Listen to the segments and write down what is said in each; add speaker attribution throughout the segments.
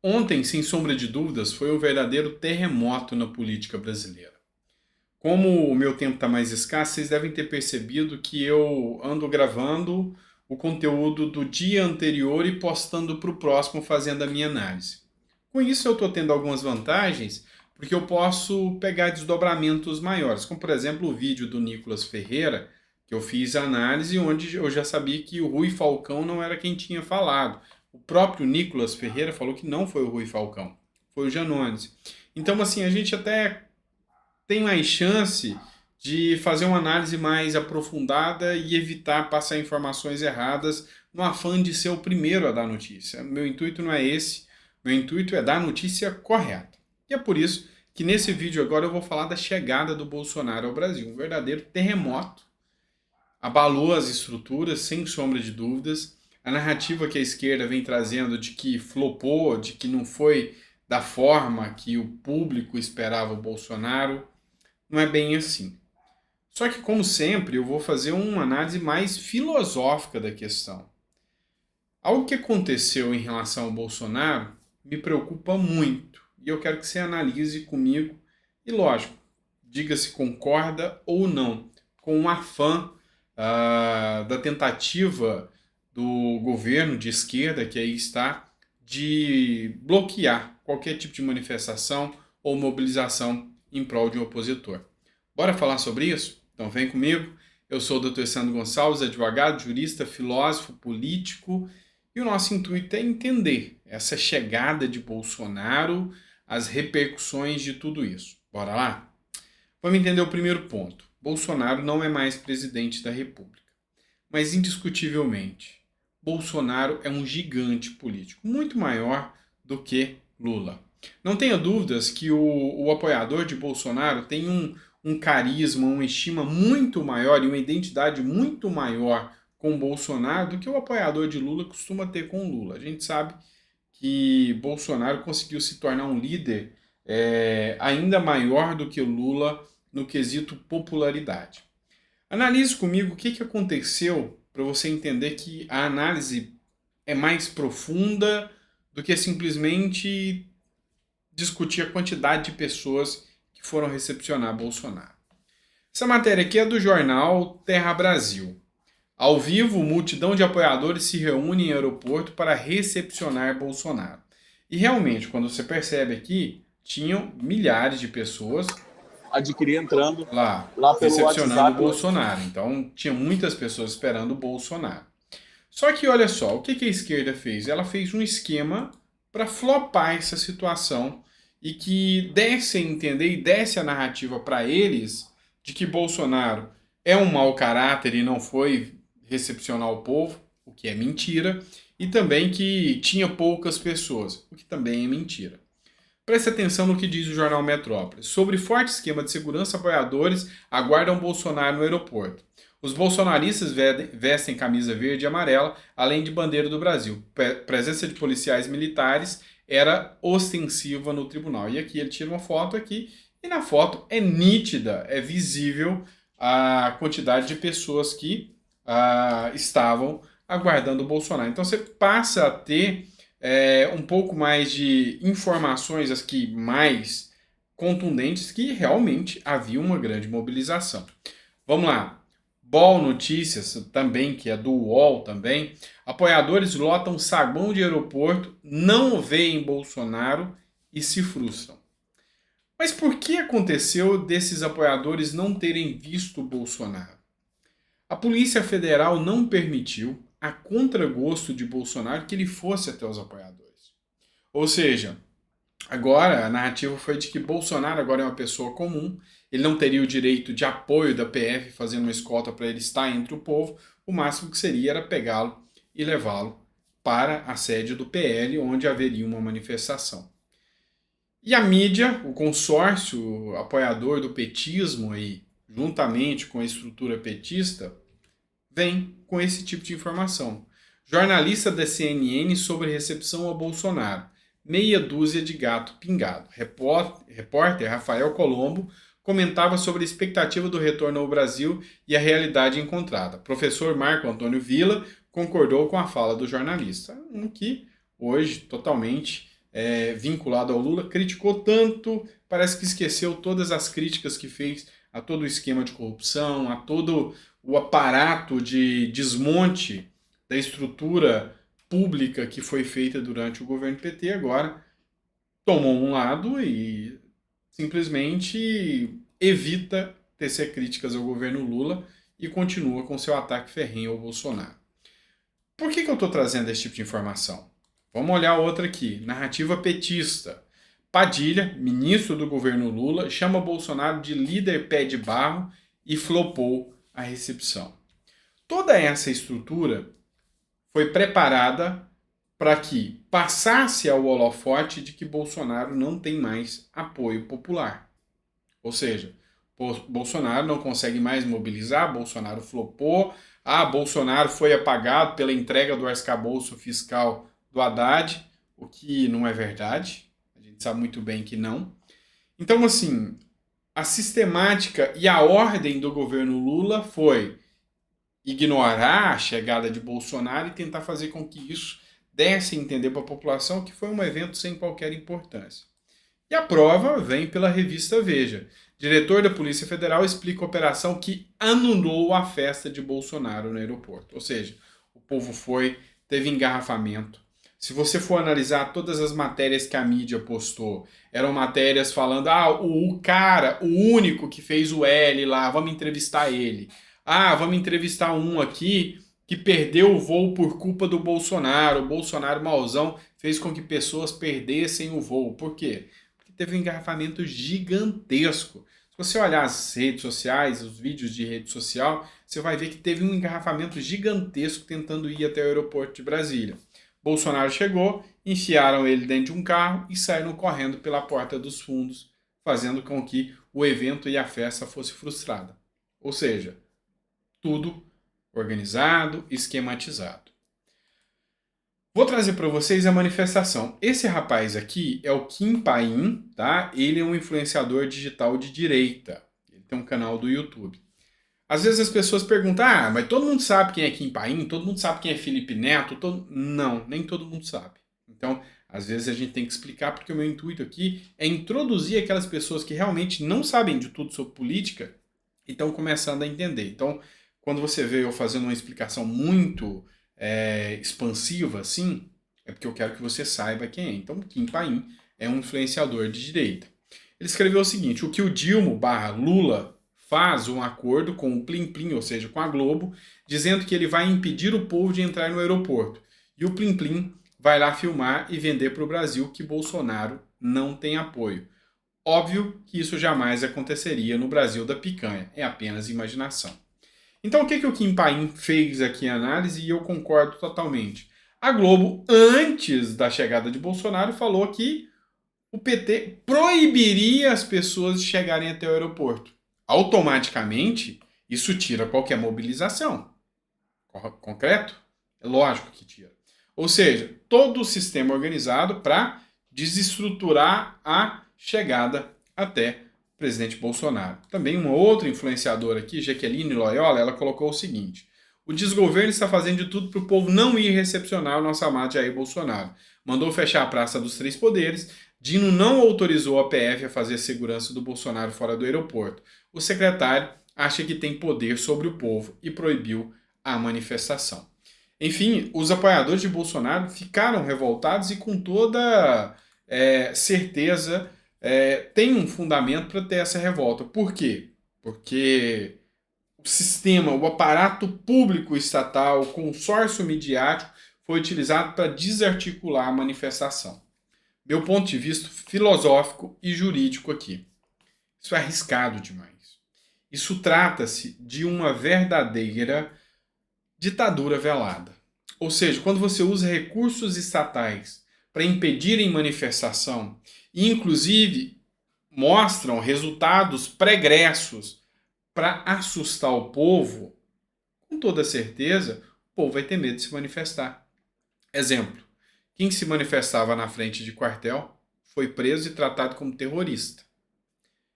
Speaker 1: Ontem, sem sombra de dúvidas, foi um verdadeiro terremoto na política brasileira. Como o meu tempo está mais escasso, vocês devem ter percebido que eu ando gravando o conteúdo do dia anterior e postando para o próximo, fazendo a minha análise. Com isso, eu estou tendo algumas vantagens, porque eu posso pegar desdobramentos maiores, como por exemplo o vídeo do Nicolas Ferreira, que eu fiz a análise, onde eu já sabia que o Rui Falcão não era quem tinha falado. O próprio Nicolas Ferreira falou que não foi o Rui Falcão, foi o Janones. Então, assim, a gente até tem mais chance de fazer uma análise mais aprofundada e evitar passar informações erradas no afã de ser o primeiro a dar notícia. Meu intuito não é esse, meu intuito é dar a notícia correta. E é por isso que nesse vídeo agora eu vou falar da chegada do Bolsonaro ao Brasil, um verdadeiro terremoto. Abalou as estruturas, sem sombra de dúvidas. A narrativa que a esquerda vem trazendo de que flopou, de que não foi da forma que o público esperava o Bolsonaro, não é bem assim. Só que, como sempre, eu vou fazer uma análise mais filosófica da questão. Algo que aconteceu em relação ao Bolsonaro me preocupa muito e eu quero que você analise comigo e, lógico, diga se concorda ou não com o afã da tentativa do governo de esquerda que aí está de bloquear qualquer tipo de manifestação ou mobilização em prol de um opositor. Bora falar sobre isso? Então vem comigo. Eu sou o Dr. Sandro Gonçalves, advogado, jurista, filósofo, político, e o nosso intuito é entender essa chegada de Bolsonaro, as repercussões de tudo isso. Bora lá? Vamos entender o primeiro ponto. Bolsonaro não é mais presidente da República. Mas, indiscutivelmente, Bolsonaro é um gigante político, muito maior do que Lula. Não tenha dúvidas que o apoiador de Bolsonaro tem um carisma, uma estima muito maior e uma identidade muito maior com Bolsonaro do que o apoiador de Lula costuma ter com Lula. A gente sabe que Bolsonaro conseguiu se tornar um líder ainda maior do que o Lula no quesito popularidade. Analise comigo o que aconteceu para você entender que a análise é mais profunda do que simplesmente discutir a quantidade de pessoas que foram recepcionar Bolsonaro. Essa matéria aqui é do jornal Terra Brasil. Ao vivo, multidão de apoiadores se reúne em aeroporto para recepcionar Bolsonaro. E realmente, quando você percebe aqui, tinham milhares de pessoas
Speaker 2: adquirir entrando
Speaker 1: lá
Speaker 2: pelo
Speaker 1: recepcionando o
Speaker 2: WhatsApp.
Speaker 1: Bolsonaro. Então, tinha muitas pessoas esperando o Bolsonaro. Só que olha só, o que a esquerda fez? Ela fez um esquema para flopar essa situação e que desse a entender e desse a narrativa para eles de que Bolsonaro é um mau caráter e não foi recepcionar o povo, o que é mentira, e também que tinha poucas pessoas, o que também é mentira. Preste atenção no que diz o jornal Metrópolis. Sobre forte esquema de segurança, apoiadores aguardam Bolsonaro no aeroporto. Os bolsonaristas vestem camisa verde e amarela, além de bandeira do Brasil. Presença de policiais militares era ostensiva no tribunal. E aqui ele tira uma foto aqui, e na foto é nítida, é visível a quantidade de pessoas que estavam aguardando o Bolsonaro. Então você passa a ter um pouco mais de informações aqui mais contundentes que realmente havia uma grande mobilização. Vamos lá. BOL Notícias, também, que é do UOL também. Apoiadores lotam saguão de aeroporto, não veem Bolsonaro e se frustram. Mas por que aconteceu desses apoiadores não terem visto Bolsonaro? A Polícia Federal não permitiu, a contragosto de Bolsonaro, que ele fosse até os apoiadores. Ou seja, agora a narrativa foi de que Bolsonaro agora é uma pessoa comum, ele não teria o direito de apoio da PF fazendo uma escolta para ele estar entre o povo, o máximo que seria era pegá-lo e levá-lo para a sede do PL, onde haveria uma manifestação. E a mídia, o consórcio apoiador do petismo, aí, juntamente com a estrutura petista, vem com esse tipo de informação. Jornalista da CNN sobre recepção a Bolsonaro. Meia dúzia de gato pingado. Repórter Rafael Colombo comentava sobre a expectativa do retorno ao Brasil e a realidade encontrada. Professor Marco Antônio Villa concordou com a fala do jornalista, que hoje totalmente vinculado ao Lula, criticou tanto, parece que esqueceu todas as críticas que fez a todo o esquema de corrupção, a todo o aparato de desmonte da estrutura pública que foi feita durante o governo PT. Agora tomou um lado e simplesmente evita tecer críticas ao governo Lula e continua com seu ataque ferrenho ao Bolsonaro. Por que eu estou trazendo esse tipo de informação? Vamos olhar outra aqui. Narrativa petista. Padilha, ministro do governo Lula, chama Bolsonaro de líder pé de barro e flopou a recepção. Toda essa estrutura foi preparada para que passasse ao holofote de que Bolsonaro não tem mais apoio popular. Ou seja, Bolsonaro não consegue mais mobilizar, Bolsonaro flopou, Bolsonaro foi apagado pela entrega do arcabouço fiscal do Haddad, o que não é verdade, a gente sabe muito bem que não. Então, assim, a sistemática e a ordem do governo Lula foi ignorar a chegada de Bolsonaro e tentar fazer com que isso desse a entender para a população que foi um evento sem qualquer importância. E a prova vem pela revista Veja. Diretor da Polícia Federal explica a operação que anulou a festa de Bolsonaro no aeroporto. Ou seja, o povo teve engarrafamento. Se você for analisar todas as matérias que a mídia postou, eram matérias falando, o cara, o único que fez o L lá, vamos entrevistar ele. Vamos entrevistar um aqui que perdeu o voo por culpa do Bolsonaro. O Bolsonaro mauzão fez com que pessoas perdessem o voo. Por quê? Porque teve um engarrafamento gigantesco. Se você olhar as redes sociais, os vídeos de rede social, você vai ver que teve um engarrafamento gigantesco tentando ir até o aeroporto de Brasília. Bolsonaro chegou, enfiaram ele dentro de um carro e saíram correndo pela porta dos fundos, fazendo com que o evento e a festa fosse frustrada. Ou seja, tudo organizado, esquematizado. Vou trazer para vocês a manifestação. Esse rapaz aqui é o Kim Paim, tá? Ele é um influenciador digital de direita. Ele tem um canal do YouTube. Às vezes as pessoas perguntam, mas todo mundo sabe quem é Kim Paim? Todo mundo sabe quem é Felipe Neto? Não, nem todo mundo sabe. Então, às vezes a gente tem que explicar, porque o meu intuito aqui é introduzir aquelas pessoas que realmente não sabem de tudo sobre política e estão começando a entender. Então, quando você vê eu fazendo uma explicação muito expansiva assim, é porque eu quero que você saiba quem é. Então, Kim Paim é um influenciador de direita. Ele escreveu o seguinte: o que o Dilma/Lula faz um acordo com o Plim Plim, ou seja, com a Globo, dizendo que ele vai impedir o povo de entrar no aeroporto. E o Plim Plim vai lá filmar e vender para o Brasil que Bolsonaro não tem apoio. Óbvio que isso jamais aconteceria no Brasil da picanha, é apenas imaginação. Então o que o Kim Paim fez aqui em análise, e eu concordo totalmente. A Globo, antes da chegada de Bolsonaro, falou que o PT proibiria as pessoas de chegarem até o aeroporto. Automaticamente, isso tira qualquer mobilização. Concreto? É lógico que tira. Ou seja, todo o sistema organizado para desestruturar a chegada até o presidente Bolsonaro. Também uma outra influenciadora aqui, Jaqueline Loyola, ela colocou o seguinte: o desgoverno está fazendo de tudo para o povo não ir recepcionar o nosso amado Jair Bolsonaro. Mandou fechar a Praça dos Três Poderes. Dino não autorizou a PF a fazer a segurança do Bolsonaro fora do aeroporto. O secretário acha que tem poder sobre o povo e proibiu a manifestação. Enfim, os apoiadores de Bolsonaro ficaram revoltados e com toda certeza tem um fundamento para ter essa revolta. Por quê? Porque o sistema, o aparato público estatal, o consórcio midiático foi utilizado para desarticular a manifestação. Meu ponto de vista filosófico e jurídico aqui. Isso é arriscado demais. Isso trata-se de uma verdadeira ditadura velada. Ou seja, quando você usa recursos estatais para impedirem manifestação e, inclusive, mostram resultados pregressos para assustar o povo, com toda certeza, o povo vai ter medo de se manifestar. Exemplo: quem se manifestava na frente de quartel foi preso e tratado como terrorista.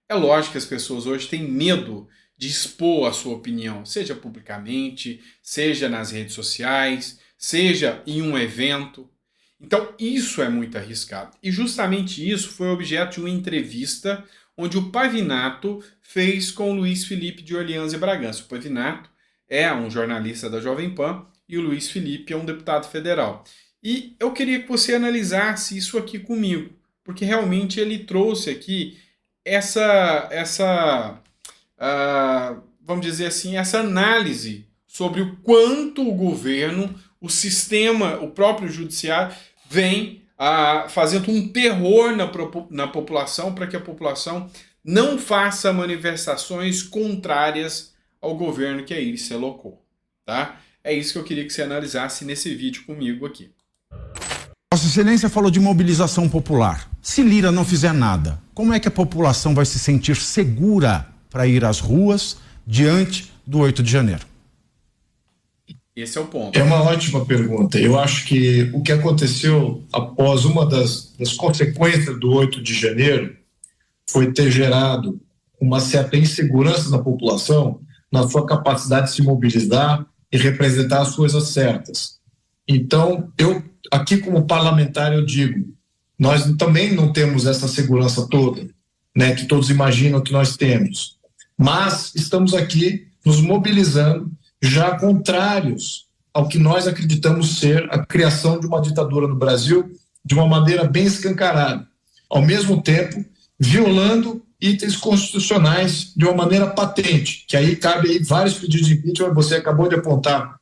Speaker 1: É lógico que as pessoas hoje têm medo de expor a sua opinião, seja publicamente, seja nas redes sociais, seja em um evento. Então, isso é muito arriscado. E justamente isso foi objeto de uma entrevista onde o Pavinato fez com o Luiz Felipe de Orleans e Bragança. O Pavinato é um jornalista da Jovem Pan e o Luiz Felipe é um deputado federal. E eu queria que você analisasse isso aqui comigo, porque realmente ele trouxe aqui vamos dizer assim, essa análise sobre o quanto o governo, o sistema, o próprio judiciário vem fazendo um terror na população para que a população não faça manifestações contrárias ao governo que aí se alocou, tá? É isso que eu queria que você analisasse nesse vídeo comigo aqui.
Speaker 3: Vossa Excelência falou de mobilização popular. Se Lira não fizer nada, como é que a população vai se sentir segura para ir às ruas diante do 8 de janeiro?
Speaker 1: Esse é o ponto.
Speaker 4: É uma ótima pergunta. Eu acho que o que aconteceu após uma das consequências do 8 de janeiro foi ter gerado uma certa insegurança na população na sua capacidade de se mobilizar e representar as coisas certas. Então, eu, aqui como parlamentar, eu digo, nós também não temos essa segurança toda, né, que todos imaginam que nós temos. Mas estamos aqui nos mobilizando, já contrários ao que nós acreditamos ser a criação de uma ditadura no Brasil de uma maneira bem escancarada. Ao mesmo tempo, violando itens constitucionais de uma maneira patente, que aí cabe aí vários pedidos de impeachment, você acabou de apontar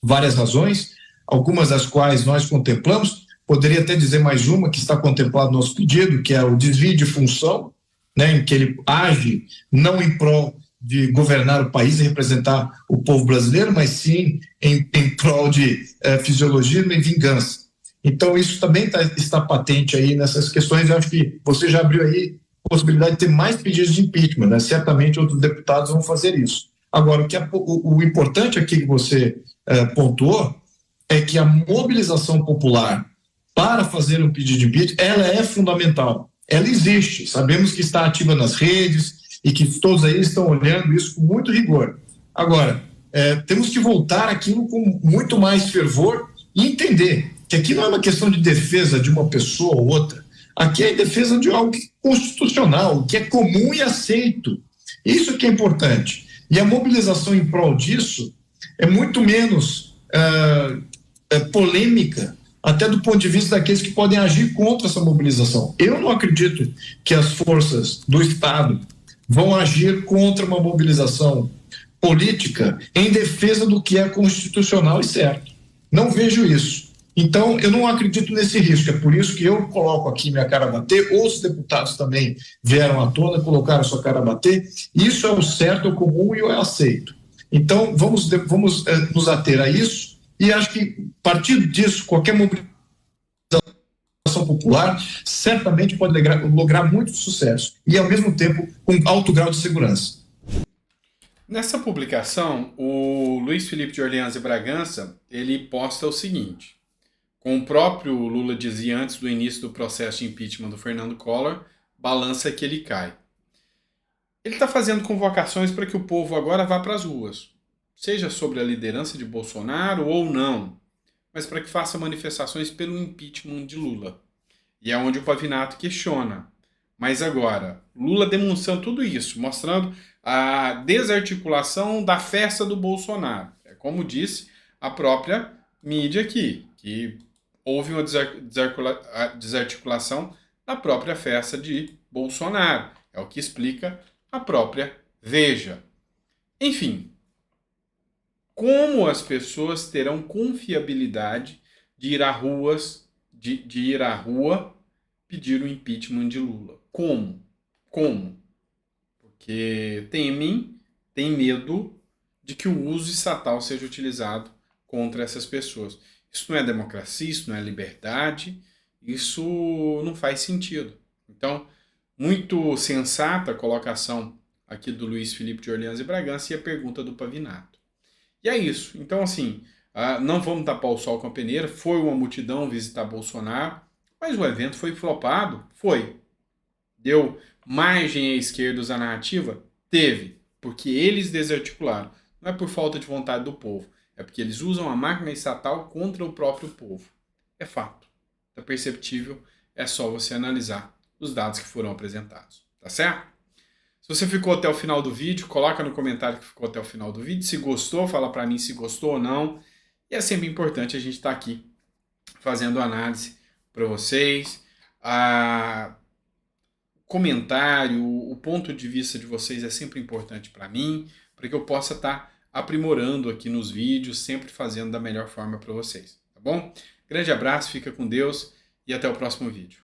Speaker 4: várias razões, algumas das quais nós contemplamos, poderia até dizer mais uma que está contemplado no nosso pedido, que é o desvio de função, né, em que ele age não em prol de governar o país e representar o povo brasileiro, mas sim em prol de fisiologismo e vingança. Então isso também está patente aí nessas questões. Eu acho que você já abriu aí a possibilidade de ter mais pedidos de impeachment, né? Certamente outros deputados vão fazer isso. Agora, o importante aqui que você pontuou é que a mobilização popular para fazer um pedido de impeachment, ela é fundamental. Ela existe, sabemos que está ativa nas redes e que todos aí estão olhando isso com muito rigor. Agora, temos que voltar aquilo com muito mais fervor e entender que aqui não é uma questão de defesa de uma pessoa ou outra, aqui é defesa de algo constitucional, que é comum e aceito. Isso que é importante. E a mobilização em prol disso é muito menos polêmica, até do ponto de vista daqueles que podem agir contra essa mobilização. Eu não acredito que as forças do Estado vão agir contra uma mobilização política em defesa do que é constitucional e certo. Não vejo isso. Então, eu não acredito nesse risco. É por isso que eu coloco aqui minha cara a bater. Outros deputados também vieram à tona, colocaram sua cara a bater. Isso é o certo, é o comum e eu aceito. Então, vamos nos ater a isso. E acho que, a partir disso, qualquer mobilização popular certamente pode lograr muito sucesso e, ao mesmo tempo, com alto grau de segurança.
Speaker 1: Nessa publicação, o Luiz Felipe de Orleans e Bragança, ele posta o seguinte: com o próprio Lula dizia antes do início do processo de impeachment do Fernando Collor, balança que ele cai. Ele está fazendo convocações para que o povo agora vá para as ruas, seja sobre a liderança de Bolsonaro ou não, mas para que faça manifestações pelo impeachment de Lula. E é onde o Pavinato questiona. Mas agora, Lula demonstrando tudo isso, mostrando a desarticulação da festa do Bolsonaro. É como disse a própria mídia aqui, que houve uma desarticulação da própria festa de Bolsonaro. É o que explica a própria Veja. Enfim, como as pessoas terão confiabilidade de ir ir à rua pedir o impeachment de Lula? Como? Porque têm medo de que o uso estatal seja utilizado contra essas pessoas. Isso não é democracia, isso não é liberdade, isso não faz sentido. Então, muito sensata a colocação aqui do Luiz Felipe de Orleans e Bragança e a pergunta do Pavinato. E é isso. Então, assim, não vamos tapar o sol com a peneira. Foi uma multidão visitar Bolsonaro, mas o evento foi flopado? Foi. Deu margem à esquerda usar a narrativa? Teve. Porque eles desarticularam. Não é por falta de vontade do povo. É porque eles usam a máquina estatal contra o próprio povo. É fato. perceptível, é só você analisar os dados que foram apresentados, tá certo? Se você ficou até o final do vídeo, coloca no comentário que ficou até o final do vídeo. Se gostou, fala para mim se gostou ou não. E é sempre importante a gente estar aqui fazendo análise para vocês. O comentário, o ponto de vista de vocês é sempre importante para mim, para que eu possa estar aprimorando aqui nos vídeos, sempre fazendo da melhor forma para vocês, tá bom? Grande abraço, fica com Deus e até o próximo vídeo.